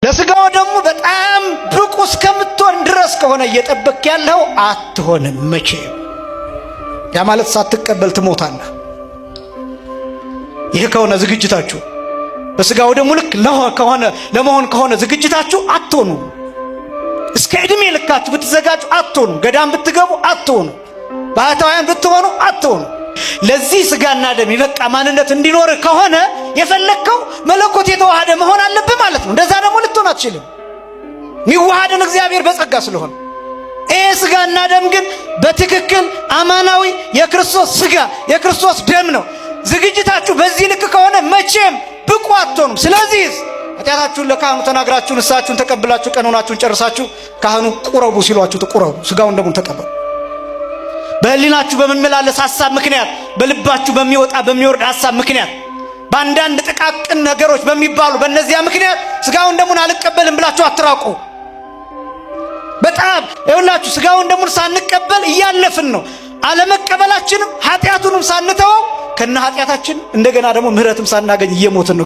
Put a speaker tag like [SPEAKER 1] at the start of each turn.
[SPEAKER 1] ለስጋው ደግሞ በጣም ብቁ እስከምትሆን ድረስ ከሆነ እየጠበቅ ያለው አትሆንም መቼም። ያ ማለት ሳትቀበል ትሞታለህ። ይሄ ከሆነ ዝግጅታችሁ በስጋው ደግሞ ልክ ለመሆን ከሆነ ዝግጅታችሁ አትሆኑ። እስከ ዕድሜ ልካችሁ ብትዘጋጁ አትሆኑ። ገዳም ብትገቡ አትሆኑ። ባህታውያን ብትሆኑ አትሆኑ። ለዚህ ስጋና ደም ይበቃ ማንነት እንዲኖር ከሆነ የፈለከው መለኮት የተዋሃደ መሆን አለብህ ማለት ነው። እንደዛ ደግሞ ልትሆን አትችልም። የሚዋሃደን እግዚአብሔር በጸጋ ስለሆነ ይሄ ስጋና ደም ግን በትክክል አማናዊ የክርስቶስ ስጋ የክርስቶስ ደም ነው። ዝግጅታችሁ በዚህ ልክ ከሆነ መቼም ብቁ አትሆኑም። ስለዚህ ኃጢአታችሁን ለካህኑ ተናግራችሁ ንስሐችሁን ተቀብላችሁ ቀኖናችሁን ጨርሳችሁ ካህኑ ቁረቡ ሲሏችሁ ተቁረቡ፣ ስጋውን ደሙን ተቀበሉ። በህሊናችሁ በመመላለስ ሐሳብ ምክንያት፣ በልባችሁ በሚወጣ በሚወርድ ሐሳብ ምክንያት፣ በአንዳንድ ጥቃቅን ነገሮች በሚባሉ በእነዚያ ምክንያት ስጋውን ደሙን አልቀበልም ብላችሁ አትራቁ። በጣም ይኸውላችሁ ስጋውን ደሙን ሳንቀበል እያለፍን ነው። አለመቀበላችንም ኃጢአቱንም ሳንተወው ከነ ኃጢአታችን እንደገና ደግሞ ምህረትም ሳናገኝ እየሞትን ነው።